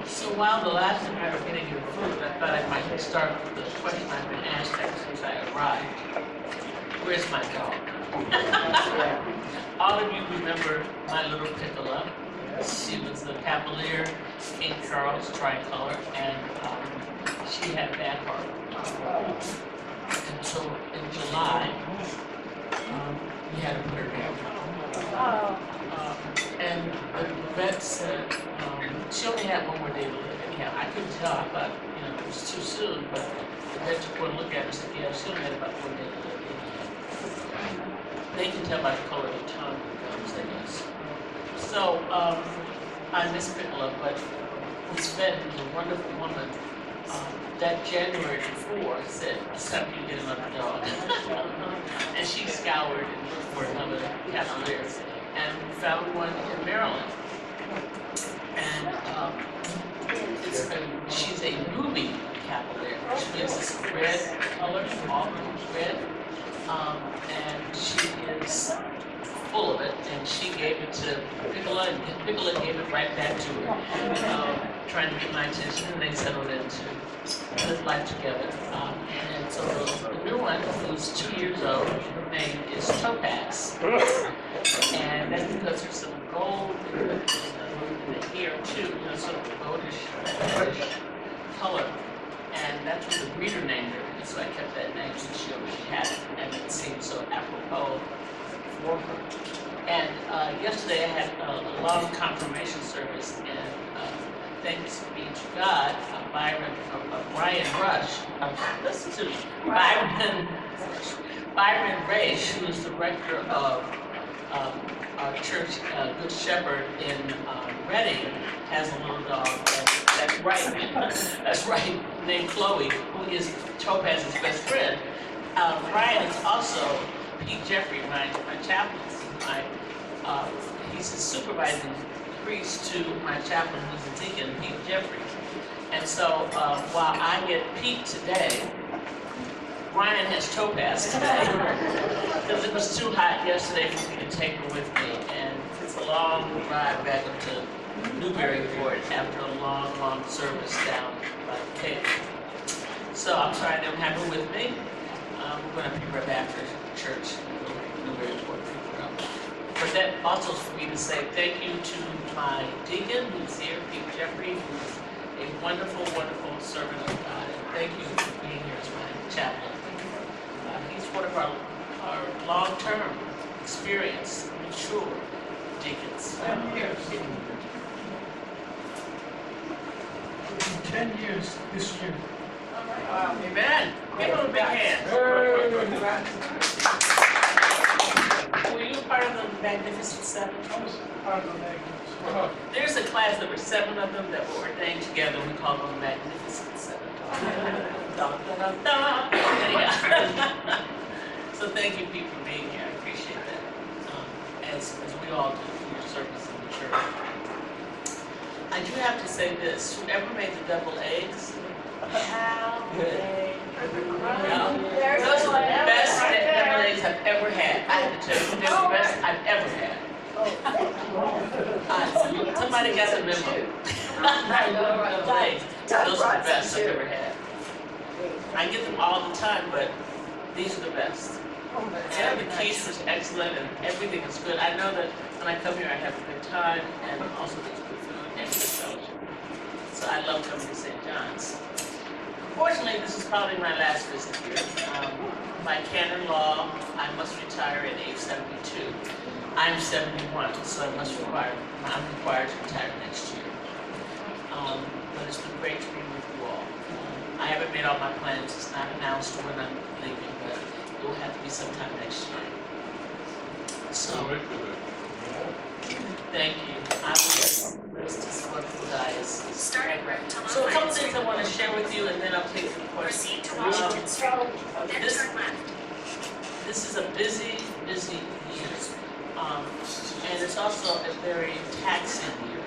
So while the last time I was getting your food, I thought I might start with the question I've been asked ever since I arrived. Where's my dog? All of you remember my little Piccola. She was the Cavalier King Charles tricolor, and she had a bad heart. And so in July, we had to put her down. And the vet said she only had one more day to live. Anyhow, I couldn't tell. I thought, it was too soon, but the vet took one look at her and said, yeah, she only had about 1 day to live. They can tell by the color of the tongue and gums, I guess. So I miss Piccola, but this vet, who's a wonderful woman, that January before said, it's time for you to get another dog. And she scoured and looked for another Cavalier, and found one in Maryland. And she's a ruby Cavalier, which means it's red color, auburn red. And she is full of it, and she gave it to Piccola, and Piccola gave it right back to her, trying to get my attention, and they settled into live life together. And so the new one, who's 2 years old, her name is Topaz. And that's because there's some gold in the ear too, sort of goldish color. And that's what the breeder named her. And so I kept that name since she already had it, and it seemed so apropos for her. And yesterday I had a long confirmation service, and thanks be to God, Brian Rush, listen to me, Byron Raish, who is the rector of our church, Good Shepherd in Reading, has a little dog. That's right. That's right. Named Chloe, who is Topaz's best friend. Brian is also Pete Jeffrey, my chaplain. He's a supervising priest to my chaplain, who's a deacon, Pete Jeffrey. And so while I get Pete today, Brian has Topaz today, because it was too hot yesterday for me to take her with me, and it's a long drive back up to Newburyport after a long, long service down by the Cape. So I'm sorry I don't have her with me. We're going to pick her up after church in Newburyport. But that also is for me to say thank you to my deacon, who's here, Pete Jeffrey, who's a wonderful, wonderful servant of God. And thank you for being here as my chaplain. He's one of our long-term experience, mature deacons. 10 years. 10 years this year. Wow. Amen. Give him a big hand. Were you part of the Magnificent Seven? I was part of the Magnificent Seven. There's a class, there were 7 of them that were ordained together. We call them Magnificent Seven. So thank you, Pete, for being here. I appreciate that. As we all do for your service in the church. I do have to say this. Whoever made the double eggs, how they those are the best double eggs I've ever had. I have to tell you, they're the best I've ever had. Somebody got a memo. Double eggs. Those are the best I've ever had. I get them all the time, but these are the best. Yeah, the quiche was excellent and everything is good. I know that when I come here, I have a good time, and also there's good food and good fellowship. So I love coming to St. John's. Unfortunately, this is probably my last visit here. By canon law, I must retire at age 72. I'm 71, so I'm required to retire next year. But it's been great to be with you all. I haven't made all my plans. It's not announced when I'm leaving, but it will have to be sometime next year. So, thank you. I will just this wonderful guy is Starting right to so a couple things I want to share with you, and then I'll take some questions. Proceed to Washington Street, then turn left. This is a busy year. And it's also a very taxing year.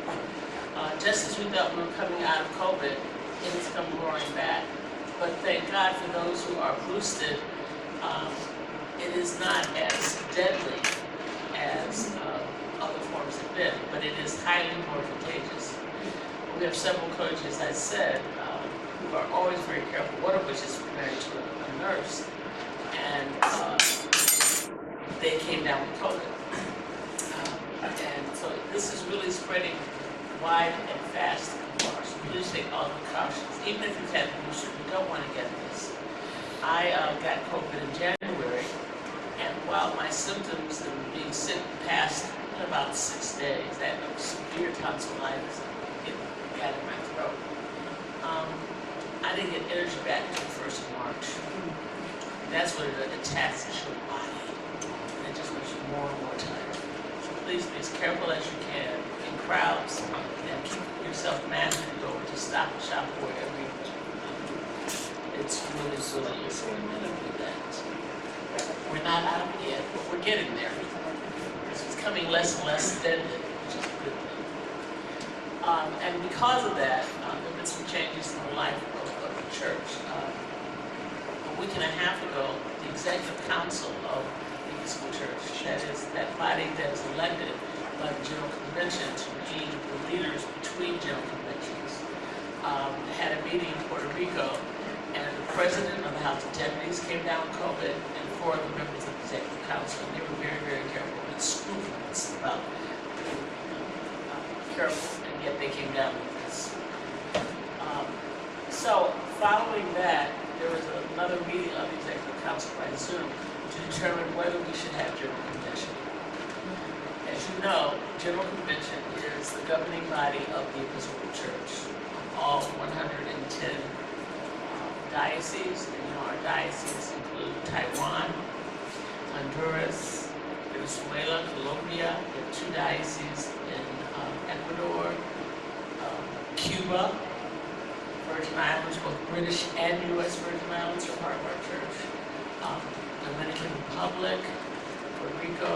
Just as we thought we were coming out of COVID, it has come roaring back. But thank God for those who are boosted. is not as deadly as other forms have been, but it is highly more contagious. We have several clergy, as I said, who are always very careful, one of which is married to a nurse, and they came down with COVID. And so this is really spreading wide and fast and far. So please take all the precautions. Even if you've had a booster, you don't want to get this. I got COVID in January, and while my symptoms and being sick passed in about 6 days, I had severe tonsillitis and got in my throat. I didn't get energy back until the 1st of March. That's when it attacks your body. And it just makes you more and more tired. So please be as careful as you can in crowds, and keep yourself masked and go to Stop and Shop wherever you go. It's really, really important to do that. We're not out of it yet, but we're getting there. It's becoming less and less deadly, which is a good thing. And because of that, there have been some changes in the life of the church. A week and a half ago, the Executive Council of the Episcopal Church, that is that body that is elected by the General Convention to be the leaders between General Conventions, had a meeting in Puerto Rico, and the President of the House of Deputies came down with COVID, and 4 of the members of the Executive Council, and they were very, very careful and scrupulous about being careful, and yet they came down with this. So following that, there was another meeting of the Executive Council by Zoom to determine whether we should have General Convention. As you know, General Convention is the governing body of the Episcopal Church, all 110 dioceses, and our dioceses include Taiwan, Honduras, Venezuela, Colombia. We have 2 dioceses in Ecuador, Cuba, Virgin Islands, both British and U.S. Virgin Islands are part of our church. Dominican Republic, Puerto Rico,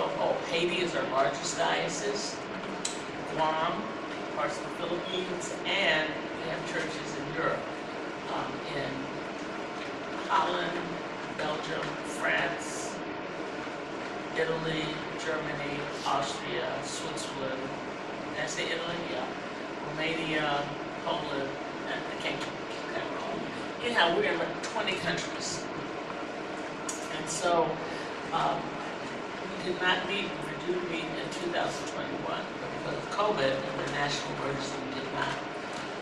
Haiti is our largest diocese, Guam, parts of the Philippines, and we have churches in Europe, in Holland, Belgium, France, Italy, Germany, Austria, Switzerland. Did I say Italy? Yeah. Romania, Poland, and I can't keep that wrong. Anyhow, we're in like 20 countries. And so we did not meet, we were due to meet in 2021, but because of COVID and the national emergency, we did not.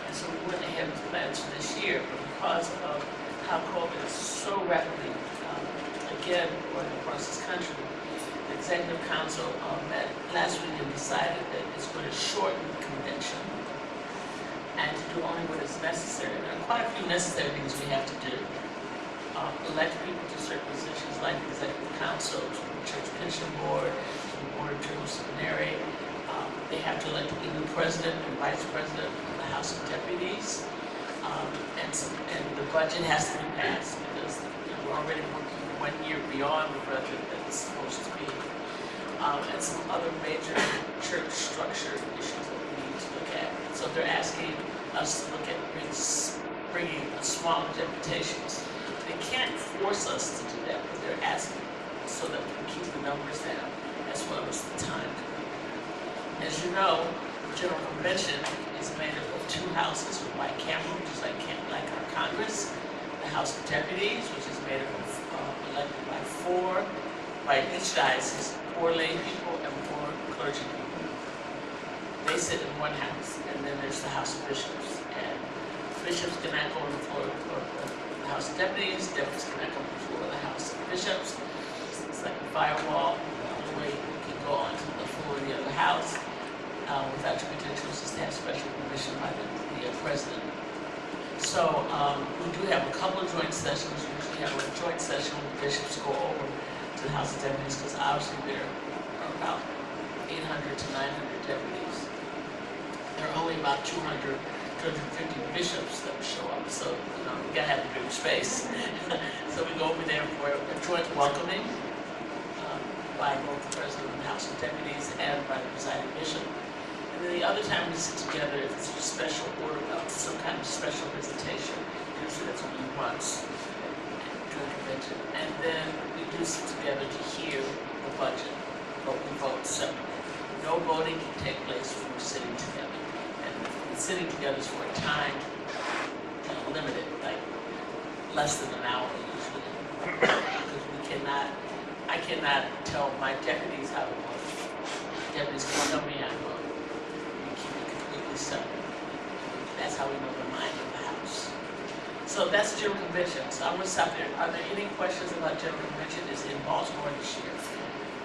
And so we went ahead with plans for this year, but because of how COVID is so rapidly, again, going across this country, the Executive Council met last week and decided that it's going to shorten the convention and to do only what is necessary. There are quite a few necessary things we have to do. Elect people to certain positions like the Executive Council, to the Church Pension Board, to the Board of General Seminary. They have to elect a new president and vice president of the House of Deputies. And the budget has to be passed because we're already working 1 year beyond the budget that it's supposed to be. And some other major church structure issues that we need to look at. So they're asking us to look at bringing smaller deputations. They can't force us to do that, but they're asking so that we can keep the numbers down as well as the time. As you know, the General Convention is made up of 2 houses with bicameral, which is like our Congress, the House of Deputies, which is made up of elected by each diocese, 4 lay people and 4 clergy people. They sit in one house, and then there's the House of Bishops. And bishops cannot go on the floor of the House of Deputies, deputies cannot come on the floor of the House of Bishops. It's like a firewall. The only way you can go onto the floor of the other house without your credentials is to have special permission by the president. So we do have a couple of joint sessions. We usually have a joint session where bishops go over to the House of Deputies because obviously there are about 800 to 900 deputies. There are only about 200, 250 bishops that show up. So, we gotta have a bigger space. So we go over there for a joint welcoming by both the president of the House of Deputies and by the presiding bishop. And then the other time we sit together, if it's a special order, some kind of special visitation, usually that's only once during the convention. And then we do sit together to hear sitting together is for a time, limited, like less than an hour usually. Because I cannot tell my deputies how to work. Deputies can tell me how to work. We keep it completely separate. That's how we know the mind of the house. So that's General Convention. So I'm gonna stop there. Are there any questions about General Convention? It's in Baltimore this year.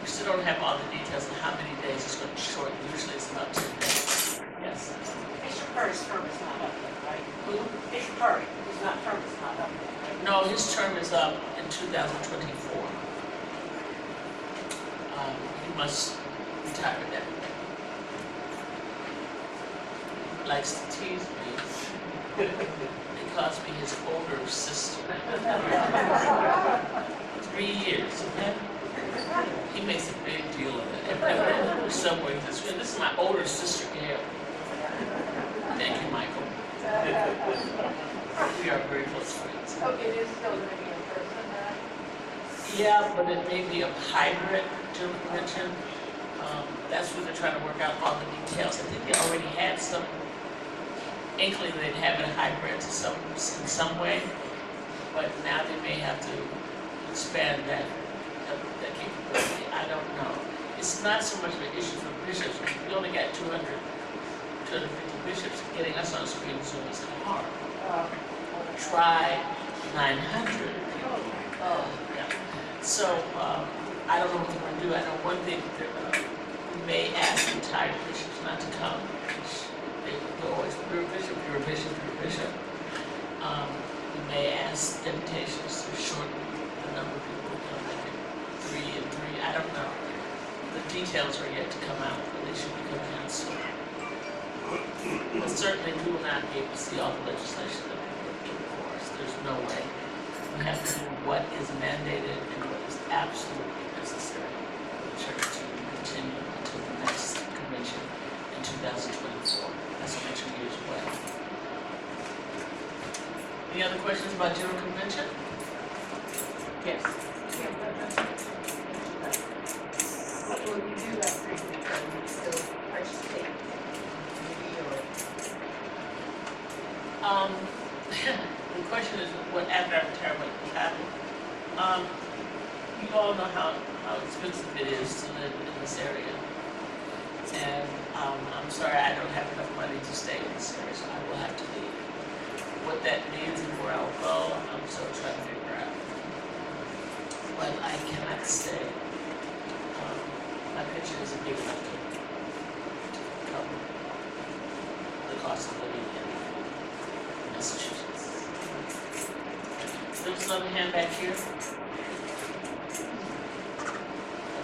We still don't have all the details of how many days it's gonna be short. Usually it's about 10 days. Yes. Bishop Curry's term is not up yet, right? Who? Bishop Curry, his term is not up yet, right? No, his term is up in 2024. He must retire then. Likes to tease me. He calls me his older sister. 3 years, okay? He makes a big deal of it. Somewhere this is my older sister, Gayle. Thank you, Michael. We are very close friends. So it is still going to be in person, right? Yeah, but it may be a hybrid General Convention. That's what they're trying to work out all the details. I think they already had some inkling they'd have it hybrid in some way, but now they may have to expand that capability. I don't know. It's not so much of an issue for bishops. We only got 250 bishops. Getting us on screen Zoom is hard. Try 900 people. Yeah. So I don't know what they're going to do. I know one thing that we may ask retired bishops not to come. They always, you're a bishop, you're a bishop, you're a bishop. We may ask deputations to shorten the number of people who come, make it 3 and 3. I don't know. The details are yet to come out, but they should be coming out soon. But certainly we will not be able to see all the legislation that we're working for us. There's no way. We have to do what is mandated and what is absolutely necessary for the church to continue until the next convention in 2024. That's only 2 years away. Any other questions about General Convention? Yes. But will you do that frequently, or will you still participate? The question is, what after I retire, what will happen? You all know how expensive it is to live in this area. And I'm sorry, I don't have enough money to stay in this area, so I will have to leave. What that means and where I'll go, I'm still trying to figure out. But I cannot stay. My pension isn't big enough to cover the cost of living in Massachusetts. There's another hand back here.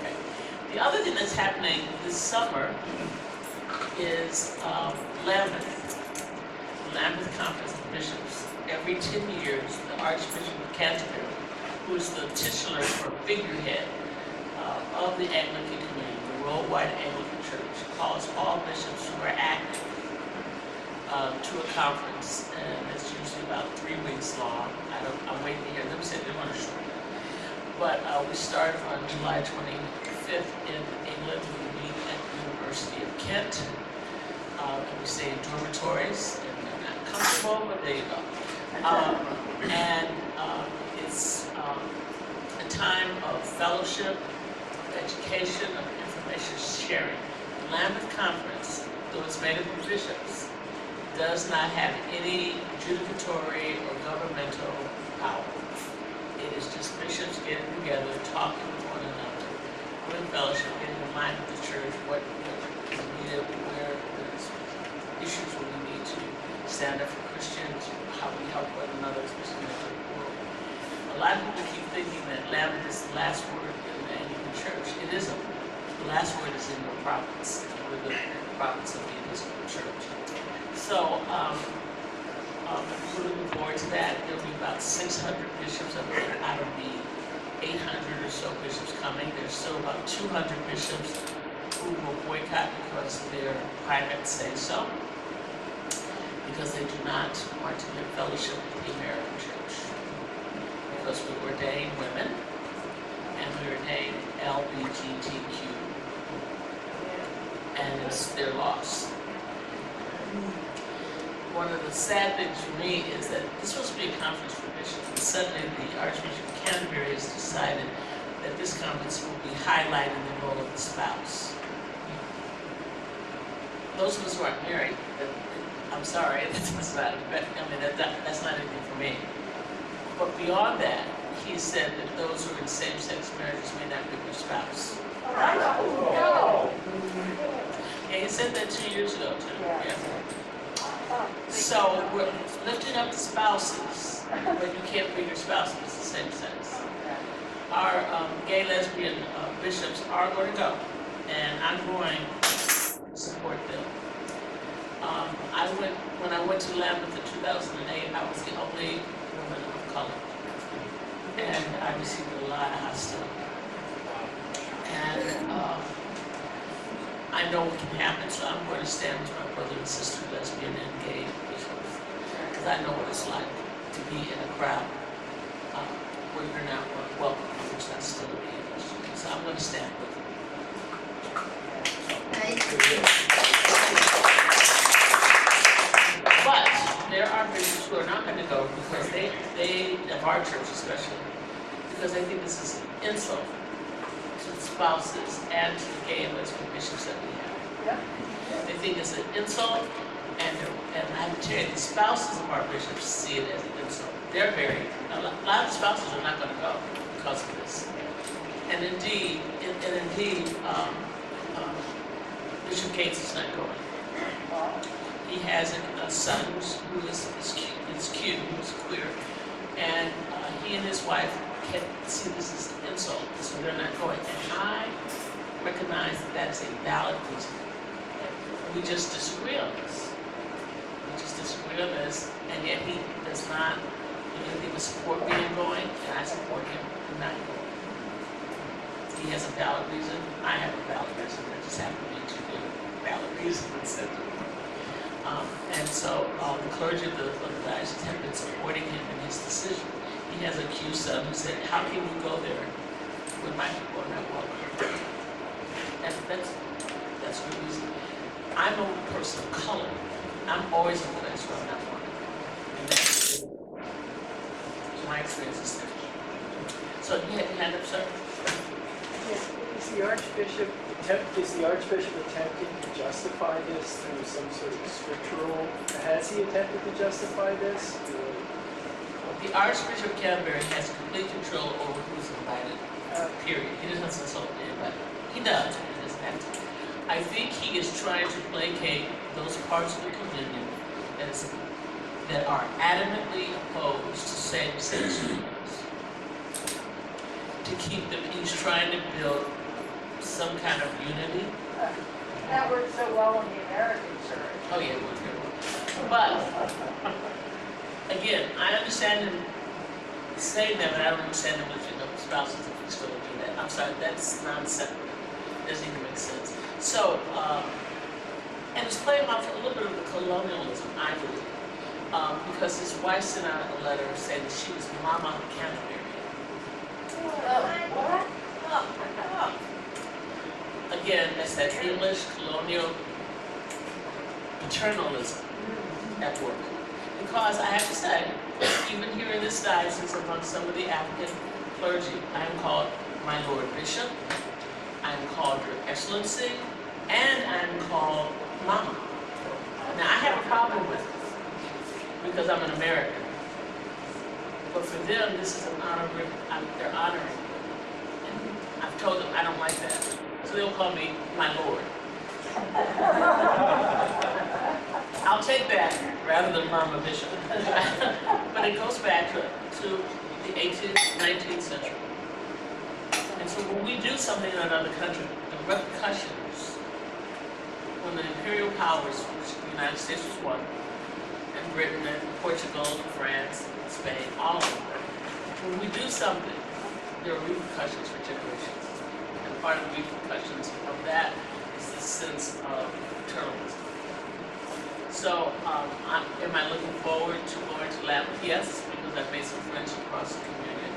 Okay. The other thing that's happening this summer is Lambeth Conference of Bishops. Every 10 years, the Archbishop of Canterbury, who is the titular or figurehead of the Anglican community, the worldwide Anglican Church, calls all bishops who are active to a conference, and it's usually about 3 weeks long. I'm waiting to hear them say they want to shorten it. But we start on July 25th in England. We meet at the University of Kent, and we stay in dormitories, and they're not comfortable, but there you go. It's a time of fellowship, of education, of information sharing. The Lambeth Conference, though it's made up of bishops, does not have any adjudicatory or governmental power. It is just bishops getting together, talking with one another, doing fellowship, getting in line with the church, what is needed, where there's issues where we need to stand up for Christians, how we help one another, especially in the third world. A lot of people keep thinking that Lambeth is the last word in the Anglican Church. It isn't. The last word is in your province. We're the province of the Episcopal Church. So, we're looking forward to that. There'll be about 600 bishops out of the 800 or so bishops coming. There's still about 200 bishops who will boycott because their private say so, because they do not want to give fellowship with the American Church. Because we ordain women and we ordain LGBTQ, and it's their loss. one of the sad things for me is that this was supposed to be a conference for bishops, and suddenly the Archbishop of Canterbury has decided that this conference will be highlighting the role of the spouse. Those of us who aren't married, I'm sorry, that's not, that's not anything for me. But beyond that, he said that those who are in same-sex marriages may not be their spouse. No. Yeah, he said that 2 years ago, too. Yeah. So we're lifting up the spouses, but you can't bring your spouse if it's the same sex. Our gay lesbian bishops are going to go, and I'm going to support them. When I went to Lambeth in 2008, I was the only woman of color, and I received a lot of hostility. And I know what can happen, so I'm going to stand with my brother and sister, lesbian and gay bishops, because I know what it's like to be in a crowd where you're not welcome, which that's still a big issue. So I'm going to stand with them. But there are bishops who are not going to go because they of our church especially, because they think this is an insult to the spouses and to the gay and lesbian bishops that we have. They think it's an insult, and I have to tell you, the spouses of our bishops see it as an insult. They're married. A lot of the spouses are not going to go because of this. And indeed, Bishop Gates is not going. He has a son who is cute, who's queer, and he and his wife can see this as an insult, so they're not going. And I recognize that that is a valid reason. We just disagree on this. And yet he does not, he would support me in going, and I support him in not going. He has a valid reason, I have a valid reason, there just happen to be two valid reasons. And so the clergy of the diocese have been supporting him in his decision. He has a Q son who said, how can you go there when my people are not welcome? And that's the reason. I'm a person of color. I'm always in a place where I'm not wanted. And that's my experience is there. So you had your hand up, sir? Is the Archbishop attempting to justify this through some sort of scriptural? Has he attempted to justify this? The Archbishop of Canterbury has complete control over who's invited, period. He doesn't insult anybody. He does, but he doesn't have to. I think he is trying to placate those parts of the communion that are adamantly opposed to same-sex unions. To keep them, he's trying to build some kind of unity. That works so well in the American church. Oh yeah, it works very well. But again, I understand him saying that, but I don't understand him lifting up spouses if he's going to do that. I'm sorry, that's non-separate. Doesn't even make sense. So, and it's playing off a little bit of the colonialism, I believe, because his wife sent out a letter saying that she was Mama Canterbury. What? Again, that's that English colonial paternalism at work. Because I have to say, even here in this diocese, among some of the African clergy, I am called my Lord Bishop, I am called Your Excellency, and I am called Mama. Now, I have a problem with it because I'm an American. But for them, this is an honor, they're honoring me. And I've told them I don't like that. So they'll call me my Lord. I'll take that rather than Mama Bishop. But it goes back to the 18th, 19th century. And so when we do something in another country, the repercussions, when the imperial powers, which the United States was one, and Britain and Portugal, France, Spain, all of them, when we do something, there are repercussions for generations. And part of the repercussions of that is the sense of paternalism. So, am I looking forward to going to Lambeth? Yes, because I've made some friends across the community.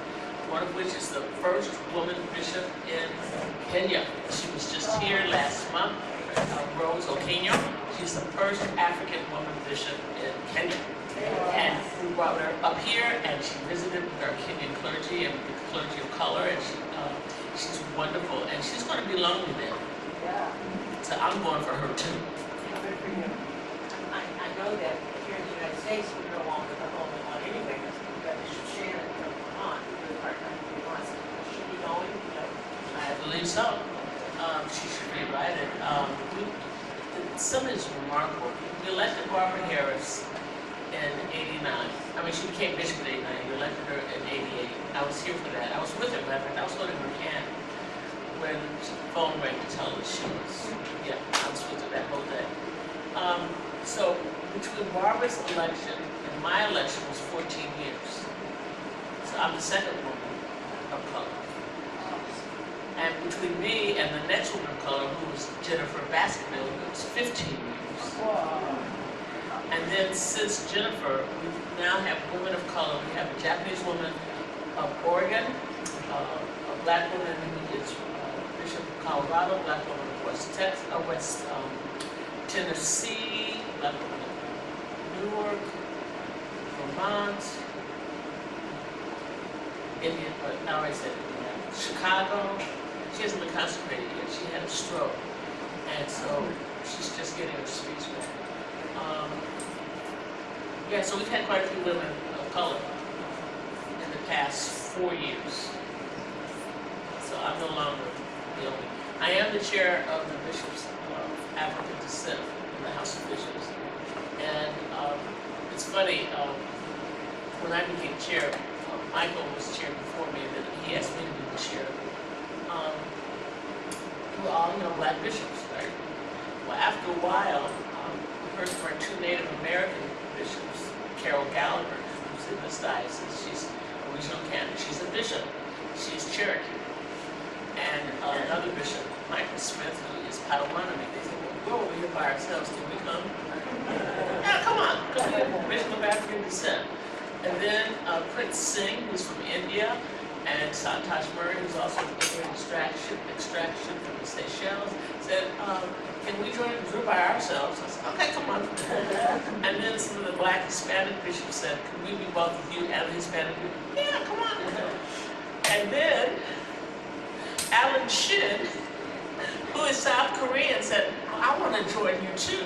One of which is the first woman bishop in Kenya. She was just here last month. Rose Okenyo. She's the first African woman bishop in Kenya. And we brought her up here, and she visited with our Kenyan clergy and the clergy of color, and she's wonderful. And she's going to be lonely then. Yeah. So I'm going for her too. Good for you. I know that here in the United States, we no longer the only one anyway, because we've got Bishop Shannon from Vermont, who's part-time in Vermont. Should be going, you know. I believe so. She should be invited. Something is remarkable. We elected Barbara Harris in '89. I mean, she became bishop in '89. We elected her in '88. I was here for that. I was with her, matter of fact. I was holding her hand when the phone rang to tell us she was, yeah, I was with her that whole day. So between Barbara's election and my election was 14 years. So I'm the second woman of color. And between me and the next woman of color, who was Jennifer Baskerville, it was 15 years. And then since Jennifer, we now have women of color. We have a Japanese woman of Oregon, a black woman who is Bishop of Colorado, black woman of West Tennessee, black woman of Newark, Vermont, Indian, but I already said Indiana, Chicago. She hasn't been consecrated yet. She had a stroke, and so she's just getting her speech back. Yeah, so we've had quite a few women of color in the past 4 years. So I'm no longer the only. I am the chair of the Bishops of African Descent in the House of Bishops. And it's funny, when I became chair, Michael was chair before me, and then he asked me to be the chair. We're all, black bishops, right? Well, after a while, the first of our two Native American bishops, Carol Gallagher, who's in this diocese, she's a regional candidate. She's a bishop. She's Cherokee. And another bishop, Michael Smith, who is Potawatomi. They said, well, we're over here by ourselves. Can we come? Yeah, come on. Come here. Bishop of African Descent. And then Prince Singh, who's from India, and Santosh Murray, who's also from Indian extraction from the Seychelles, said, can we join the group by ourselves? I said, okay, come on. And then some of the black Hispanic bishops said, can we be both of you and the Hispanic group? Yeah, come on. And then Alan Shin, who is South Korean, said, I want to join you too.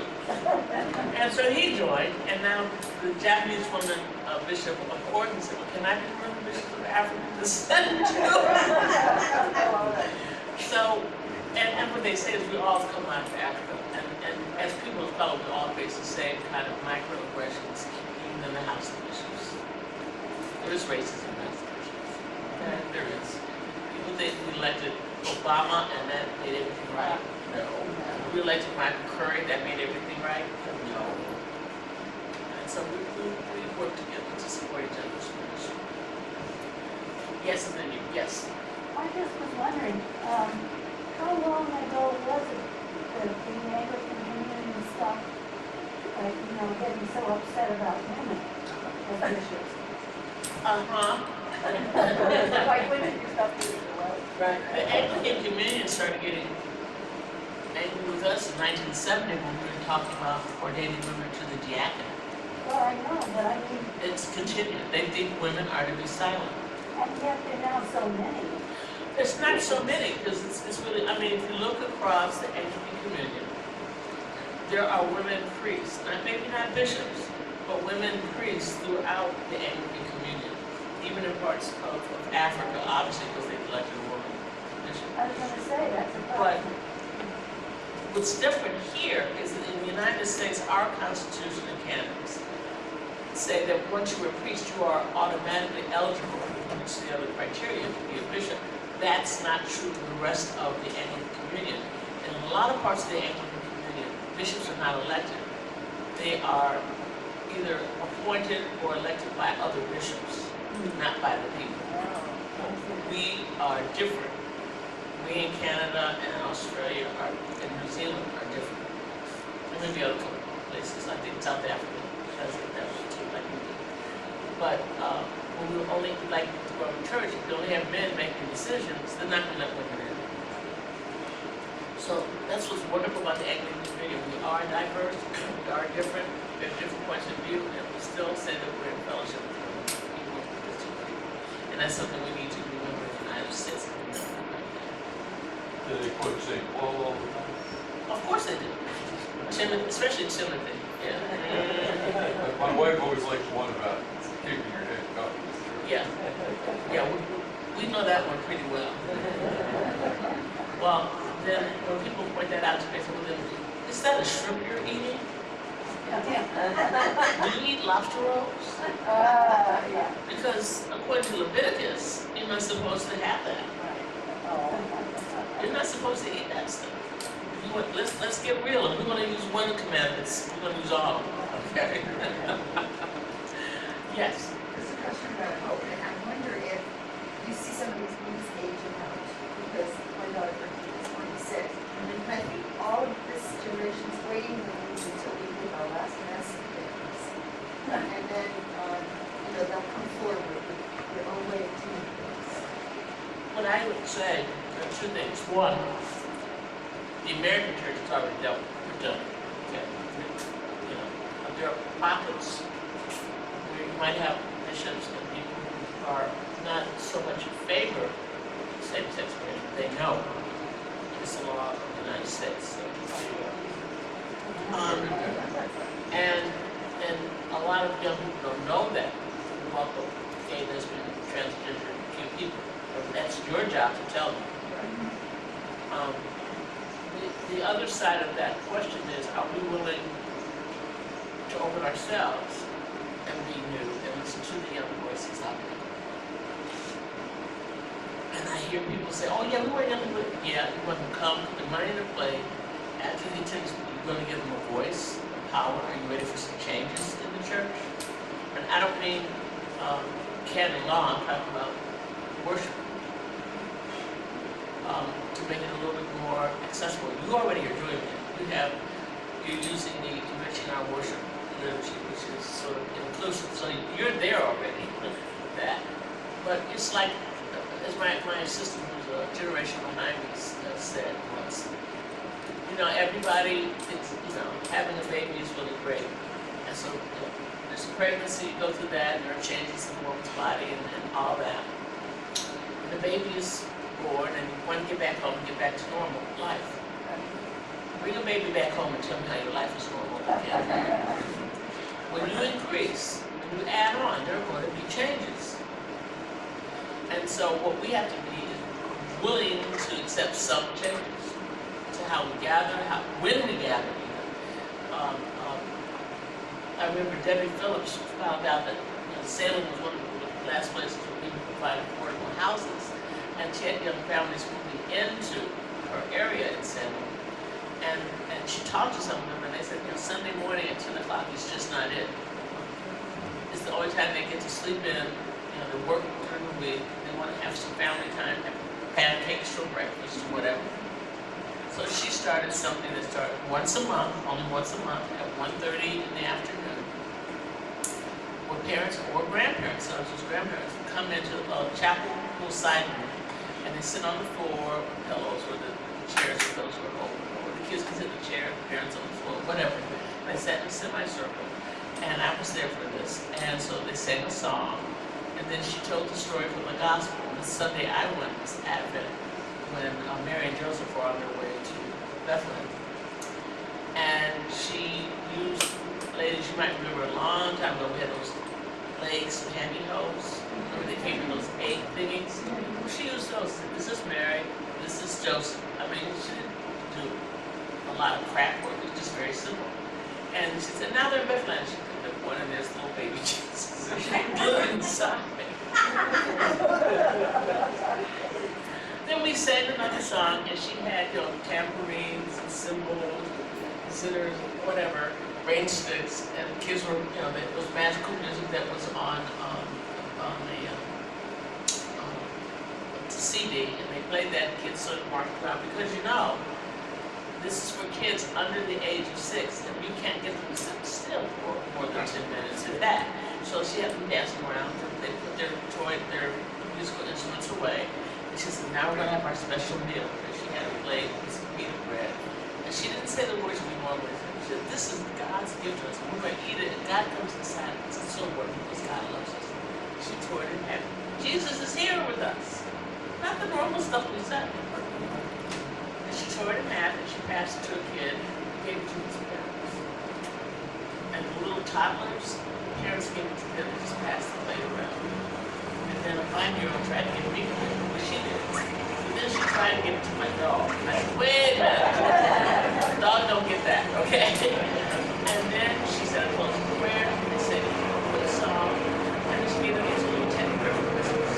And so he joined, and now the Japanese woman, Bishop of Wardens, said, well, can I be one of the bishops of African descent too? So, and what they say is we all come out of Africa, and as people of color, we all face the same kind of microaggressions, even in the House of Bishops. There is racism in the House of Bishops. Okay? There is. People think we elected Obama and that made everything right. No. We elected Michael Curry, that made everything right. No. And so we work together to support each other's mission. Yes, and then you, yes. I just was wondering, how long ago was it that the Anglican Union stopped, getting so upset about women as bishops? Like, when did you stop doing the work? Right. The Anglican Communion started getting angry with us in 1970 when we were talking about ordaining women to the diaconate. Well, I know, but I mean, It's continued. They think women are to be silent. and yet there are now so many. It's not so many, because it's really, I mean, if you look across the Anglican Communion, there are women priests, maybe not bishops, but women priests throughout the Anglican Communion, even in parts of Africa, obviously, because they've elected a woman bishop. I was gonna say, that's a But problem. what's different here is that in the United States, our Constitution and canons say that once you're a priest, you are automatically eligible to reach the other criteria to be a bishop. That's not true in the rest of the Anglican Communion. In a lot of parts of the Anglican Communion, bishops are not elected. They are either appointed or elected by other bishops, not by the people. We are different. We in Canada and Australia and New Zealand are different. And maybe other places, I think South Africa does it that way too, like we do. But when we only, like the Roman Church, if you only have men making decisions, they're not going to let women in. So that's what's wonderful about the Anglican community. We are diverse, we are different, we have different points of view, and we still say that we're in fellowship with people, Christian people. And that's something we need to remember in the United States. Do they quote St. Paul all the time? Of course they do. Timothy, especially Timothy, yeah. My wife always likes one about keeping your head up. Yeah, yeah, we know that one pretty well. Well, then when people point that out to me, I say, well then, is that a shrimp you're eating? Do you eat lobster rolls? Yeah. Because according to Leviticus, you're not supposed to have that. You're not supposed to eat that stuff. Let's get real. If we're going to use one commandment, we're going to use all of them. Okay? Yes. There's a question about hope, and I wonder if you see some of these age of homes, because my daughter is 26, and I think all of this generation is waiting until we give our last mass of things. And then, they'll come forward with their own way of doing things. What I would say are two things. One, the American church has already dealt with it. Okay? There are pockets where you might have bishops and people who are not so much in favor of same-sex marriage. They know it's the law of the United States. So, and a lot of young people don't know that about the gay, lesbian, transgender, queer people. And that's your job to tell them. The other side of that question is, are we willing to open ourselves and be new and listen to the young voices out there? And I hear people say, oh yeah, we want young people. Yeah, you want them to come, put the money into play. After the attendance, you're going to give them a voice, a power. Are you ready for some changes in the church? And I don't mean canon law, I'm talking about worship. To make it a little bit more accessible. You already are doing it. You're using the enriching our worship liturgy, which is sort of inclusive. So you're there already with that. But it's like, as my sister who's a generation behind me said once, everybody, it's, having a baby is really great. And so there's a pregnancy, you go through that, there are changes in the woman's body and all that. And the baby is born and you want to get back home and get back to normal life. Bring a baby back home and tell me how your life is normal again. When you increase, when you add on, there are going to be changes. And so what we have to be is willing to accept some changes to how we gather, when we gather even. I remember Debbie Phillips found out that Salem was one of the last places where people provided affordable houses. And she had young families moving into her area in Salem. And she talked to some of them and they said, Sunday morning at 10 o'clock is just not it. It's the only time they get to sleep in, they work during the week, they want to have some family time, have pancakes for breakfast or whatever. So she started something that started once a month, only once a month, at 1:30 in the afternoon, where parents or grandparents, sometimes just grandparents, would come into a chapel, little side room, and they sit on the floor with pillows or the chairs with those who are open, or the kids can sit in the chair, the parents on the floor, whatever. And they sat in a semicircle, and I was there for this. And so they sang a song, and then she told the story from the gospel. And the Sunday I went was Advent, when Mary and Joseph were on their way to Bethlehem. And she used, ladies, you might remember a long time ago, we had those legs, pantyhose. Remember they came in those egg thingies? Well, she used those. This is Mary, this is Joseph. I mean, she didn't do a lot of crack work, it was just very simple. And she said, now they're in Bethlehem. She picked up one and there's little baby Jesus. And she blew it inside me. Then we sang another song and she had, tambourines and cymbals, sitters, whatever, rain sticks, and the kids were, it was magical music that was on the CD, and they played that, and kids sort of marked around, because this is for kids under the age of 6, and you can't get them to sit still for more than 10 minutes at that. So she had them dancing around, they put their musical instruments away, and she said, now we're going to have our special meal, and she had a plate with some pita bread, God's gift to us. We're going to eat it, and God comes inside of us. It's so worth it because God loves us. She tore it in half. Jesus is here with us. Not the normal stuff we said. And she tore it in half, and she passed it to a kid, gave it to his parents. And the little toddlers, parents gave it to them, and just passed the plate around. And then a 5-year-old tried to get me to it, but she did. And then she tried to give it to my dog. And I said, wait a minute. Dog don't get that, okay? And then she said a closing prayer, and they said, put a song, and then she gave them these little teddy bear for Christmas.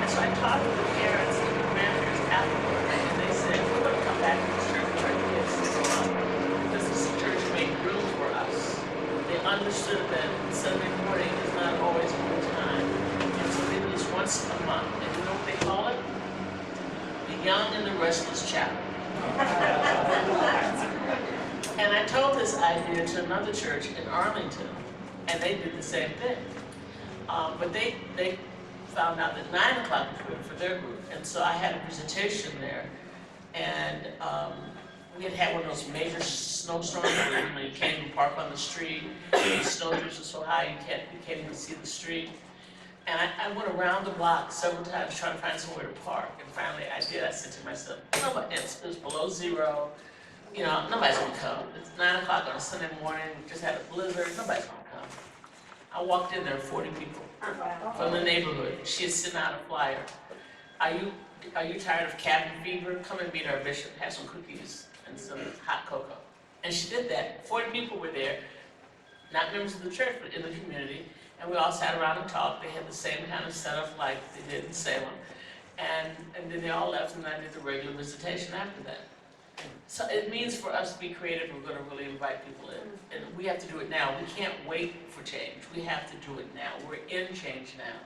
And so I talked to the parents and the grandparents afterwards, and they said, we're going to come back to this church with our kids this month, because this church made room for us. They understood that Sunday morning is not always one time, and so they do this once a month. And you know what they call it? The Young and the Restless Chapel. And I told this idea to another church in Arlington, and they did the same thing. But they found out that 9 o'clock was good for their group, and so I had a visitation there, and we had one of those major snowstorms where you can't even park on the street. The snow drifts are so high you can't even see the street. And I went around the block several times trying to find somewhere to park, and finally I did. I said to myself, nobody, it was below zero. You know, nobody's gonna come. It's 9 o'clock on a Sunday morning, we just had a blizzard, nobody's gonna come. I walked in there, 40 people from the neighborhood. She had sent out a flyer. Are you tired of cabin fever? Come and meet our bishop, have some cookies and some hot cocoa. And she did that. 40 people were there, not members of the church, but in the community. And we all sat around and talked. They had the same kind of setup like they did in Salem. And then they all left, and I did the regular visitation after that. So it means for us to be creative, we're going to really invite people in. And we have to do it now. We can't wait for change. We have to do it now. We're in change now.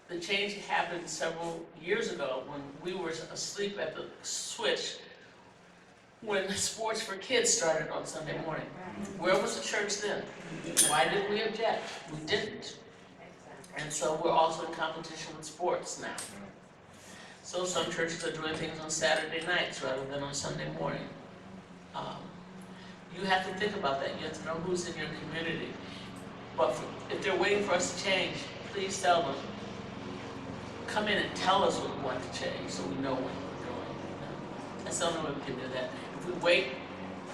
The change happened several years ago when we were asleep at the switch when sports for kids started on Sunday morning. Where was the church then? Why did we object? We didn't. And so we're also in competition with sports now. So some churches are doing things on Saturday nights rather than on Sunday morning. You have to think about that. You have to know who's in your community. But if they're waiting for us to change, please tell them. Come in and tell us what we want to change so we know what we're doing. That's the only way we can do that.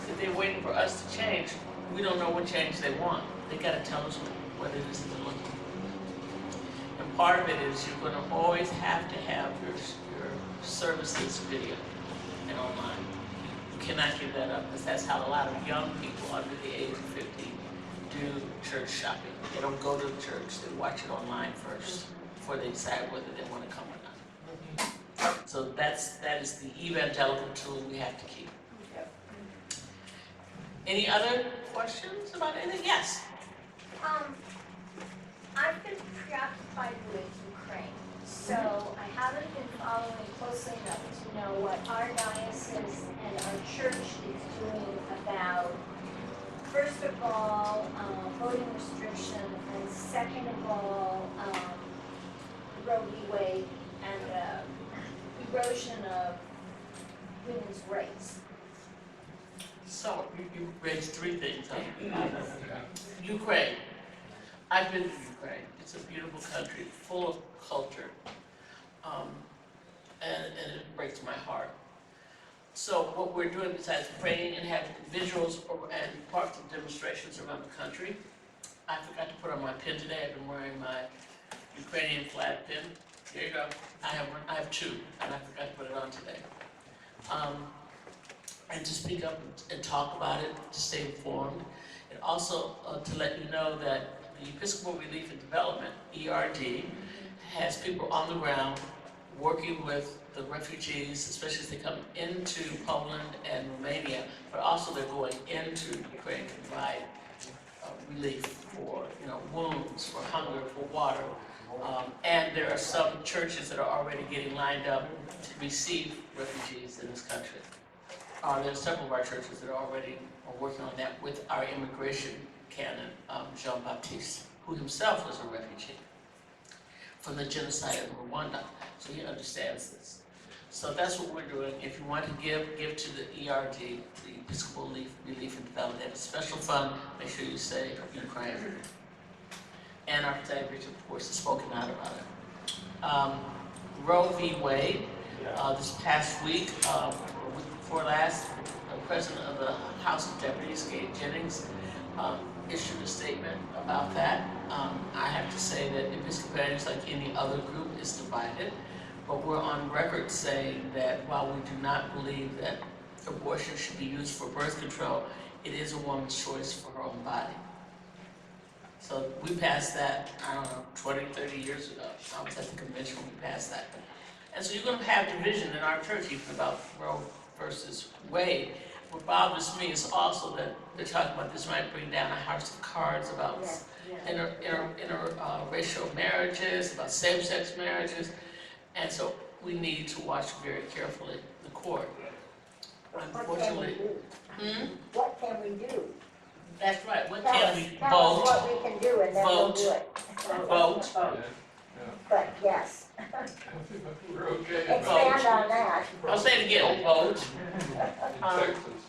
If they're waiting for us to change, we don't know what change they want. They got to tell us what it is that they're looking for. And part of it is you're going to always have to have your services video and online. You cannot give that up because that's how a lot of young people under the age of 50 do church shopping. They don't go to the church, they watch it online first before they decide whether they want to come or not. So that is the evangelical tool we have to keep. Any other questions about anything? Yes? I've been preoccupied with Ukraine, so I haven't been following closely enough to know what our diocese and our church is doing about, first of all, voting restriction, and second of all, Roe v. Wade and erosion of women's rights. So, you raised three things. Ukraine. I've been to Ukraine. It's a beautiful country, full of culture, and it breaks my heart. So what we're doing besides praying and having visuals and parts of demonstrations around the country, I forgot to put on my pin today. I've been wearing my Ukrainian flag pin. There you go. I have two, and I forgot to put it on today. And to speak up and talk about it, to stay informed, and also to let you know that the Episcopal Relief and Development, ERD, has people on the ground working with the refugees, especially as they come into Poland and Romania, but also they're going into Ukraine to provide relief for wounds, for hunger, for water. And there are some churches that are already getting lined up to receive refugees in this country. There are several of our churches that are already working on that with our immigration canon, Jean-Baptiste, who himself was a refugee from the genocide in Rwanda, so he understands this. So that's what we're doing. If you want to give to the ERD, the Episcopal Relief and Development. They have a special fund. Make sure you say Ukraine. And our Pathetic Bishop, of course, has spoken out about it. Roe v. Wade. This past week, or week before last, the President of the House of Deputies, Gayle Jennings, issued a statement about that. I have to say that Episcopalians, like any other group, is divided. But we're on record saying that while we do not believe that abortion should be used for birth control, it is a woman's choice for her own body. So we passed that, I don't know, 20, 30 years ago. I was at the convention when we passed that. And so you're going to have division in our church even about Roe versus Wade. What bothers me is also that they're talking about this might bring down a house of cards about interracial marriages, about same-sex marriages. And so we need to watch very carefully the court. Unfortunately. What can we do? That's right. What Tell can us- we Tell us vote? what we can do and then we'll Vote. do it. Vote. But yes, We're okay expand about on that. I'll say it again, vote. Texas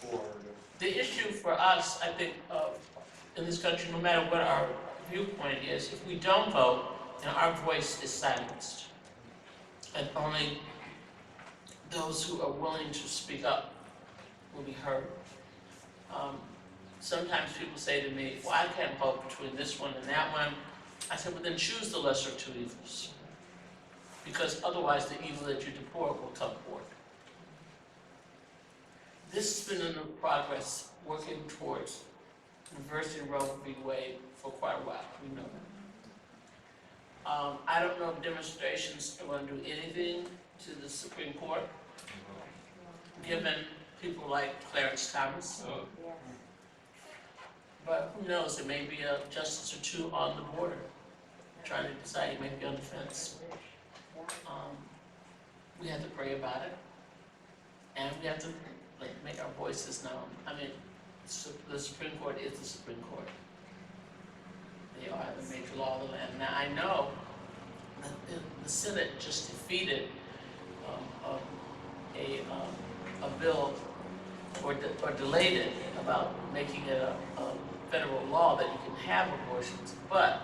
for The issue for us, I think, in this country, no matter what our viewpoint is, if we don't vote, then our voice is silenced. And only those who are willing to speak up will be heard. Sometimes people say to me, well, I can't vote between this one and that one. I said, well, then choose the lesser of two evils. Because otherwise the evil that you deport will come forth. This has been in progress, working towards reversing Roe v. Wade for quite a while, we know that. I don't know if demonstrations are going to do anything to the Supreme Court, given people like Clarence Thomas. But who knows, there may be a justice or two on the border trying to decide, he may be on the fence. We have to pray about it, and we have to make our voices known. I mean, the Supreme Court is the Supreme Court. They are the major law of the land. Now, I know that the Senate just defeated a bill or delayed it about making it a federal law that you can have abortions, but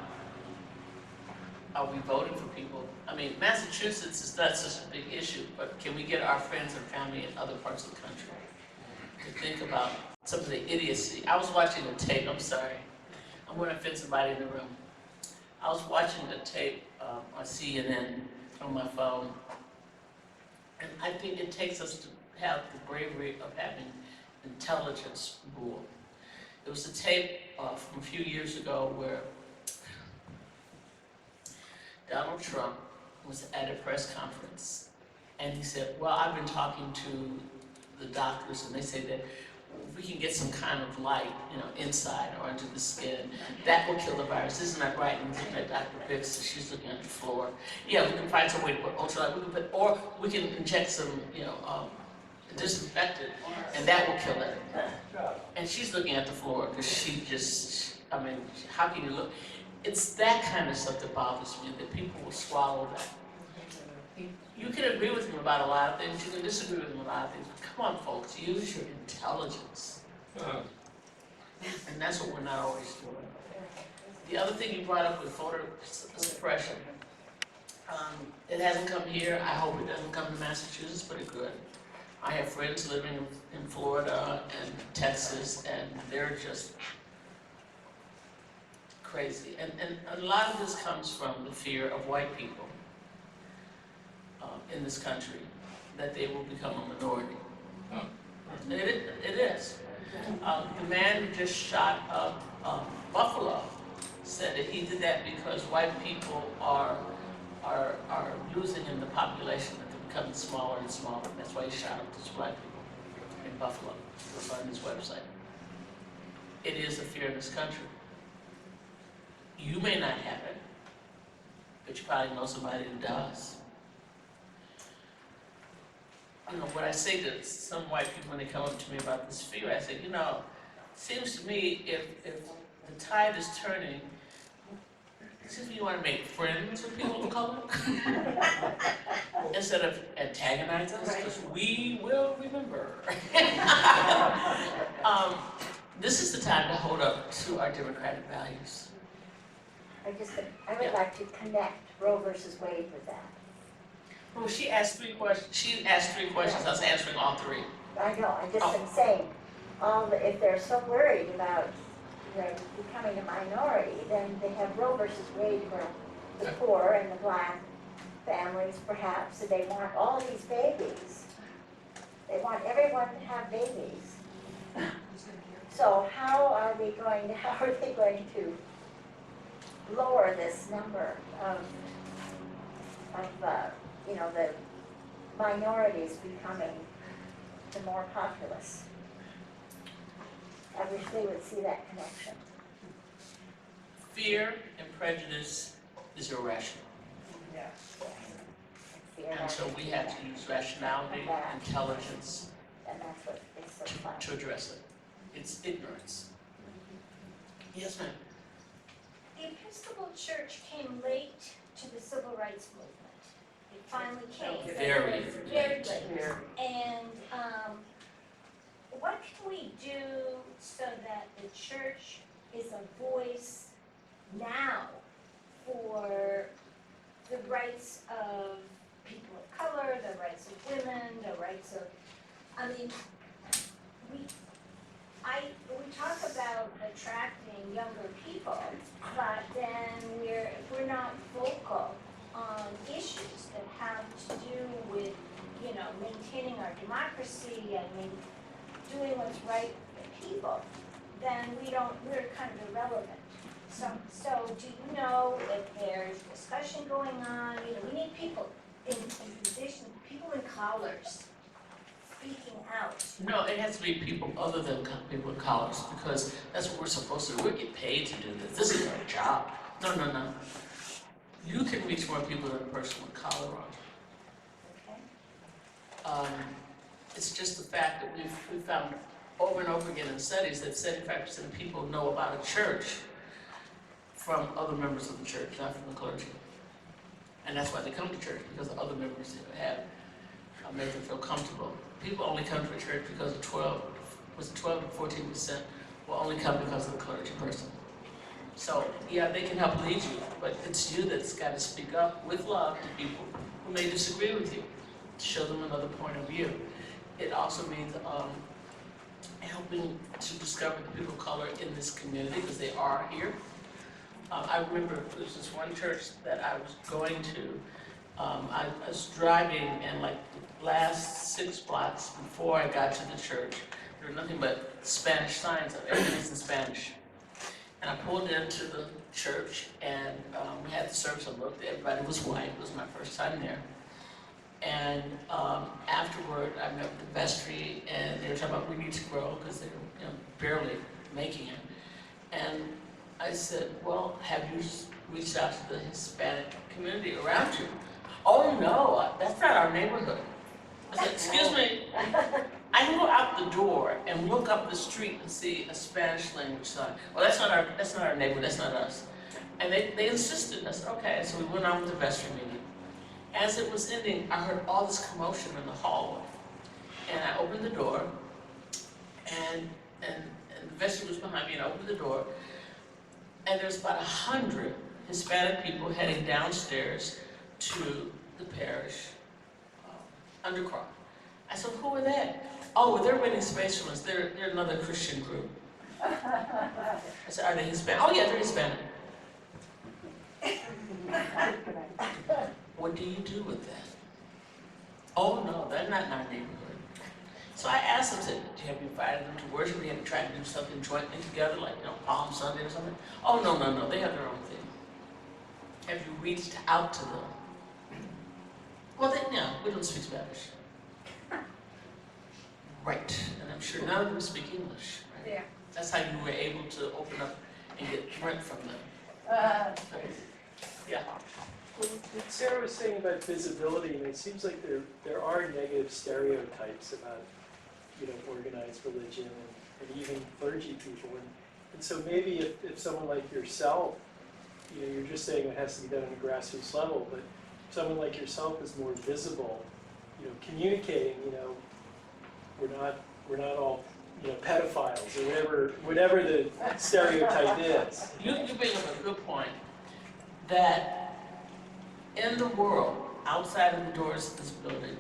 are we voting for people? I mean, Massachusetts is not such a big issue, but can we get our friends and family in other parts of the country to think about some of the idiocy? I was watching a tape, I'm sorry, I'm going to offend somebody in the room. I was watching a tape on CNN on my phone, and I think it takes us to have the bravery of having intelligence rule. It was a tape from a few years ago where Donald Trump was at a press conference, and he said, well, I've been talking to the doctors, and they say that if we can get some kind of light, inside or under the skin, that will kill the virus. Isn't that right? And looking at Dr. Bix, she's looking at the floor. Yeah, we can find some way to put ultralight, or we can inject some, disinfectant, and that will kill it. And she's looking at the floor because how can you look? It's that kind of stuff that bothers me, that people will swallow that. You can agree with him about a lot of things, you can disagree with him about a lot of things, but come on, folks, use your intelligence. And that's what we're not always doing. The other thing you brought up with voter suppression, it hasn't come here. I hope it doesn't come to Massachusetts, but it could. I have friends living in Florida and Texas, and they're just crazy. And a lot of this comes from the fear of white people in this country, that they will become a minority. It is. The man who just shot up Buffalo said that he did that because white people are losing in the population, that they're becoming smaller and smaller. That's why he shot up those black people in Buffalo. It's on his website. It is a fear in this country. You may not have it, but you probably know somebody who does. What I say to some white people when they come up to me about this fear, I say, it seems to me if the tide is turning, it seems to me you want to make friends with people of color. instead of antagonize us, because we will remember. This is the time to hold up to our democratic values. I would like to connect Roe versus Wade with that. Well, she asked 3 questions. She asked 3 questions. I was answering all 3. I know, I just am saying, if they're so worried about becoming a minority, then they have Roe versus Wade where the poor and the black families perhaps, and they want all these babies. They want everyone to have babies. So how are they going to lower this number of the minorities becoming the more populous? I wish they would see that connection. Fear and prejudice is irrational. And so we have to use rationality, intelligence And that's what is so fun. to address it. It's ignorance. Yes, ma'am. The Episcopal Church came late to the civil rights movement. It finally came. Very Very late. late. And what can we do so that the church is a voice now for the rights of people of color, the rights of women, the rights of, we talk about attracting younger people, but then we're not vocal on issues that have to do with, maintaining our democracy and doing what's right for people, then we're kind of irrelevant. So do you know if there's discussion going on? We need people in position, people in collars speaking out. No, it has to be people other than people in college, because that's what we're supposed to do. We get paid to do this. This is our job. No. You can reach more people than a person with a collar on. Okay. It's just the fact that we've found over and over again in studies that 75% of people know about a church from other members of the church, not from the clergy. And that's why they come to church, because the other members have made them feel comfortable. People only come to a church because of 12 to 14% will only come because of the clergy person. So, yeah, they can help lead you, but it's you that's got to speak up with love to people who may disagree with you, to show them another point of view. It also means helping to discover the people of color in this community, because they are here. I remember there was this one church that I was going to. I was driving, and like the last 6 blocks before I got to the church, there were nothing but Spanish signs. Everything's in Spanish. And I pulled into the church, and we had the service. I looked, everybody was white. It was my first time there. And afterward, I met with the vestry, and they were talking about we need to grow, because they were barely making it. And I said, well, have you reached out to the Hispanic community around you? Oh no, that's not our neighborhood. I said, excuse me, I can go out the door and look up the street and see a Spanish language sign. Well, that's not our neighborhood, that's not us. And they insisted, and I said, okay, so we went on with the vestry meeting. As it was ending, I heard all this commotion in the hallway. And I opened the door, and the vestry was behind me, and I opened the door, and there's about 100 Hispanic people heading downstairs to the parish undercroft. I said, who are they? Oh, well, they're renting space from us. They're another Christian group. I said, are they Hispanic? Oh yeah, they're Hispanic. What do you do with that? Oh no, they're not in our neighborhood. So I asked them, have you invited them to worship? We had to try to do something jointly together, like Palm Sunday or something. Oh no, they have their own thing. Have you reached out to them? Well, we don't speak Spanish. Right, and I'm sure none of them speak English. Right? Yeah. That's how you were able to open up and get rent from them. Yeah. Well, what Sarah was saying about visibility, and it seems like there are negative stereotypes about, organized religion and even clergy people. And so maybe if someone like yourself, you're just saying it has to be done on a grassroots level, but someone like yourself is more visible, communicating, we're not all, pedophiles or whatever the stereotype is. You bring up a good point, that in the world, outside of the doors of this building,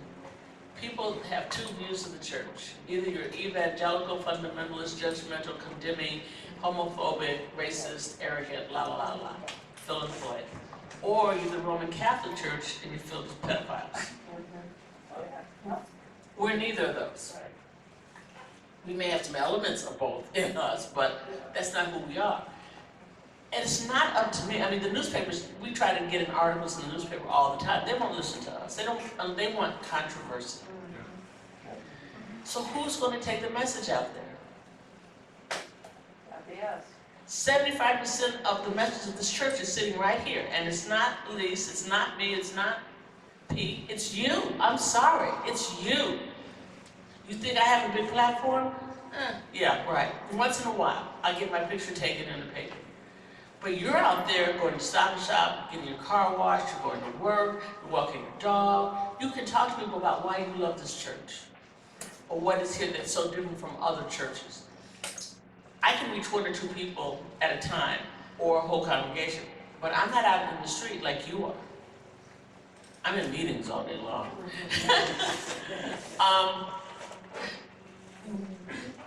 people have two views of the church. Either you're evangelical, fundamentalist, judgmental, condemning, homophobic, racist, arrogant, la la la la, fill in the blank. Or you're the Roman Catholic Church and you're filled with pedophiles. We're neither of those. We may have some elements of both in us, but that's not who we are. And it's not up to me. I mean, the newspapers, we try to get in articles in the newspaper all the time. They won't listen to us. They want controversy. So who's going to take the message out there? That'd be us. 75% of the message of this church is sitting right here. And it's not Lise, it's not me, it's not Pete, it's you. I'm sorry, it's you. You think I have a big platform? Yeah, right. Once in a while, I get my picture taken in the paper. But you're out there going to Stop and Shop, getting your car washed, you're going to work, you're walking your dog. You can talk to people about why you love this church, or what is here that's so different from other churches. I can reach 1 or 2 people at a time, or a whole congregation, but I'm not out in the street like you are. I'm in meetings all day long.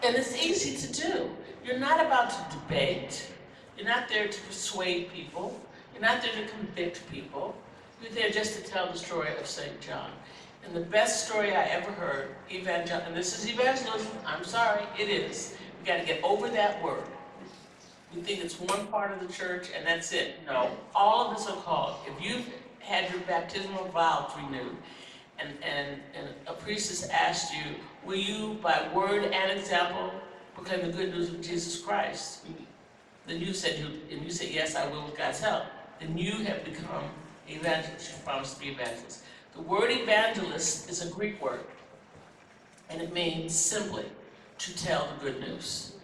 And it's easy to do. You're not about to debate. You're not there to persuade people. You're not there to convict people. You're there just to tell the story of St. John. And the best story I ever heard, and this is evangelism, I'm sorry, it is. We got to get over that word. We think it's one part of the church and that's it. No, all of us are called. If you've had your baptismal vows renewed, and a priestess asked you, will you, by word and example, proclaim the good news of Jesus Christ? Then you said, yes, I will with God's help. Then you have become evangelist. You promised to be evangelist. The word evangelist is a Greek word, and it means simply to tell the good news.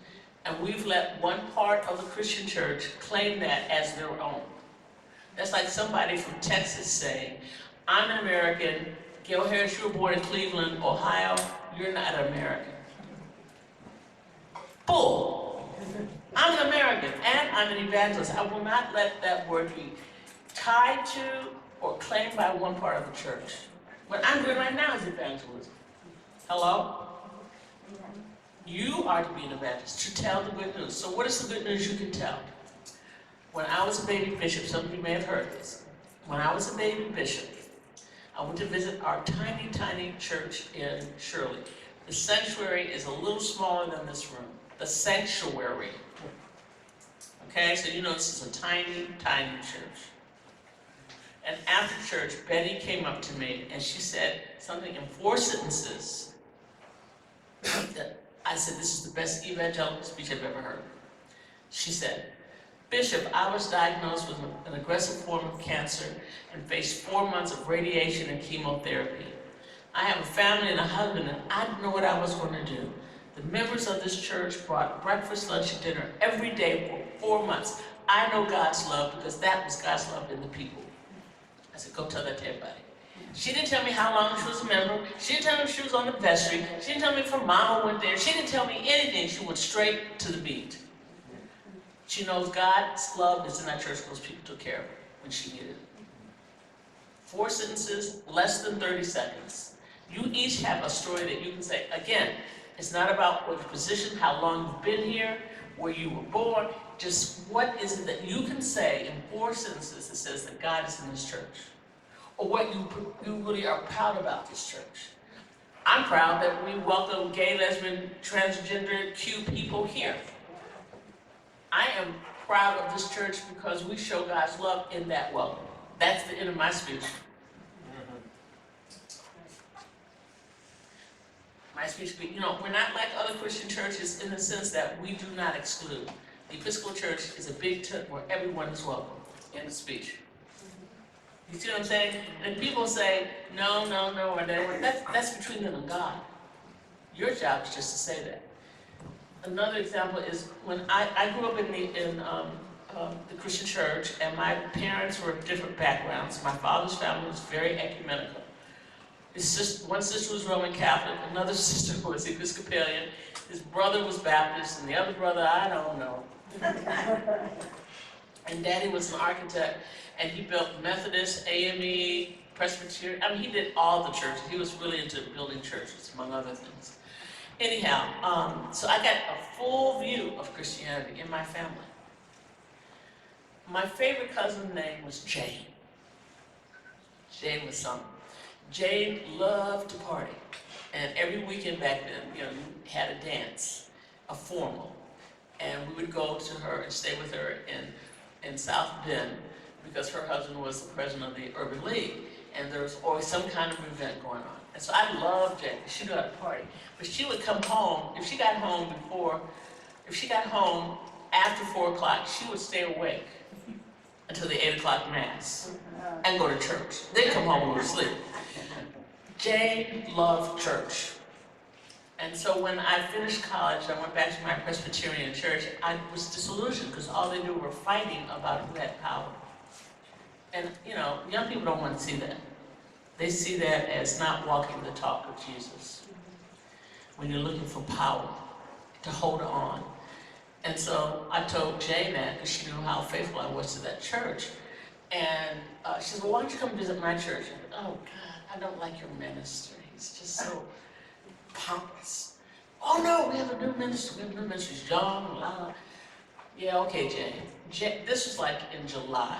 And we've let one part of the Christian church claim that as their own. That's like somebody from Texas saying, I'm an American, Gayle Harris, you were born in Cleveland, Ohio, you're not American. Bull. I'm an American and I'm an evangelist. I will not let that word be tied to or claimed by one part of the church. What I'm doing right now is evangelism. Hello? You are to be an evangelist, to tell the good news. So what is the good news you can tell? When I was a baby bishop, some of you may have heard this. When I was a baby bishop, I went to visit our tiny, tiny church in Shirley. The sanctuary is a little smaller than this room. The sanctuary. Okay, so you know this is a tiny, tiny church. And after church, Betty came up to me and she said something in 4 sentences. I said, this is the best evangelical speech I've ever heard. She said, Bishop, I was diagnosed with an aggressive form of cancer and faced 4 months of radiation and chemotherapy. I have a family and a husband, and I didn't know what I was going to do. The members of this church brought breakfast, lunch, and dinner every day for 4 months. I know God's love because that was God's love in the people. I said, go tell that to everybody. She didn't tell me how long she was a member. She didn't tell me if she was on the vestry. She didn't tell me if her mama went there. She didn't tell me anything. She went straight to the beat. She knows God's love is in that church because people took care of her when she needed it. 4 sentences, less than 30 seconds. You each have a story that you can say. Again, it's not about what your position, how long you've been here, where you were born. Just what is it that you can say in 4 sentences that says that God is in this church? Or what you really are proud about this church. I'm proud that we welcome gay, lesbian, transgender, Q people here. I am proud of this church because we show God's love in that welcome. That's the end of my speech. My speech, we're not like other Christian churches in the sense that we do not exclude. The Episcopal Church is a big church where everyone is welcome in the speech. You see what I'm saying? And people say, no, or that's between them and God. Your job is just to say that. Another example is when I grew up in the Christian church, and my parents were of different backgrounds. My father's family was very ecumenical. One sister was Roman Catholic, another sister was Episcopalian, his brother was Baptist, and the other brother, I don't know. And Daddy was an architect, and he built Methodist, AME, Presbyterian. I mean, he did all the churches. He was really into building churches, among other things. Anyhow, so I got a full view of Christianity in my family. My favorite cousin's name was Jane. Jane was something. Jane loved to party. And every weekend back then, you had a dance, a formal. And we would go to her and stay with her in South Bend because her husband was the president of the Urban League. And there was always some kind of event going on. And so I loved Jane. She knew how to party. But she would come home, if she got home after 4 o'clock, she would stay awake until the 8 o'clock mass and go to church. Then come home and go to sleep. Jane loved church. And so when I finished college, I went back to my Presbyterian church. I was disillusioned because all they do were fighting about who had power. And young people don't want to see that. They see that as not walking the talk of Jesus. When you're looking for power, to hold on. And so I told Jane that because she knew how faithful I was to that church. And she said, well, why don't you come visit my church? I said, oh God, I don't like your minister. He's just so pompous. Oh no, we have a new minister. We have a new minister. He's young, blah, blah. Yeah, okay, Jane. This was like in July.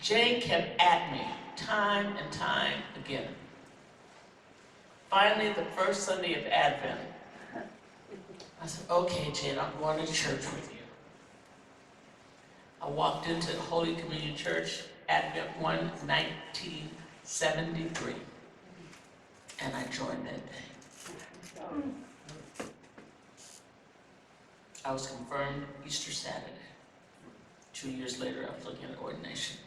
Jane kept at me time and time again. Finally, the first Sunday of Advent, I said, okay, Jane, I'm going to church with you. I walked into Holy Communion Church, Advent 1, 1973, and I joined that day. I was confirmed Easter Saturday. 2 years later, I was looking at ordination.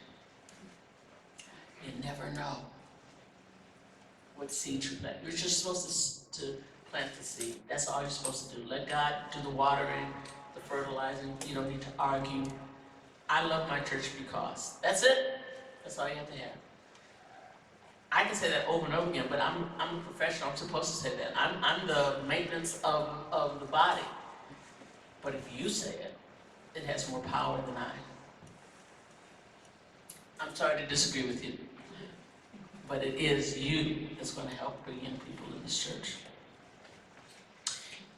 You never know what seed you plant. You're just supposed to plant the seed. That's all you're supposed to do. Let God do the watering, the fertilizing. You don't need to argue. I love my church because. That's it. That's all you have to have. I can say that over and over again, but I'm a professional. I'm supposed to say that. I'm the maintenance of the body. But if you say it, it has more power than I. I'm sorry to disagree with you, but it is you that's going to help bring in people in this church.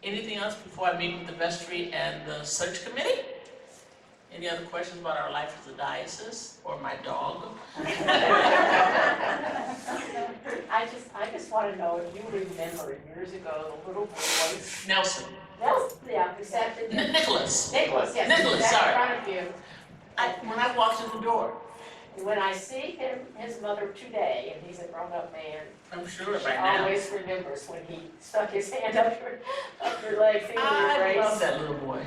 Anything else before I meet with the vestry and the search committee? Any other questions about our life as a diocese or my dog? I just want to know if you remember years ago the little boys. Nelson. Yeah, accepted. Nicholas. Nicholas, yes. Nicholas, sat sorry. in front of you. When I walked in the door. When I see his mother today, and he's a grown-up man, I'm sure she by now. always remembers when he stuck his hand up your leg, finger I embrace. love that little boy.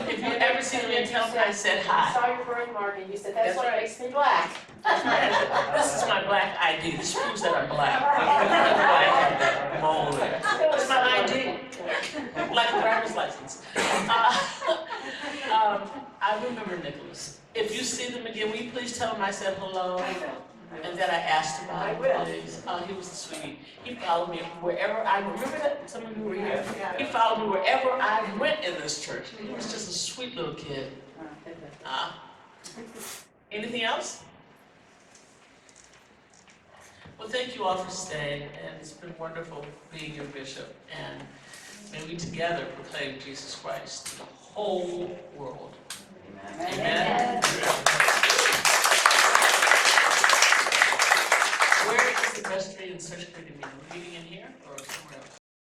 If you ever see me in town, I said I hi. saw your birthmark and you said, that's That's what right. makes me black. This is my black ID. This proves that I'm black. That's why I have that mole there. It's my ID. Like a driver's license. I remember Nicholas. If you see them again, will you please tell them I said hello and that I asked about him, I will. please? He was a sweetie. He followed me wherever I remember that. Some of you were here. He followed me wherever I went in this church. He was just a sweet little kid. Anything else? Well, thank you all for staying, and it's been wonderful being your bishop. And may we together proclaim Jesus Christ to the whole world. Amen. Where is the vestry and search committee meeting? Meeting in here or somewhere else?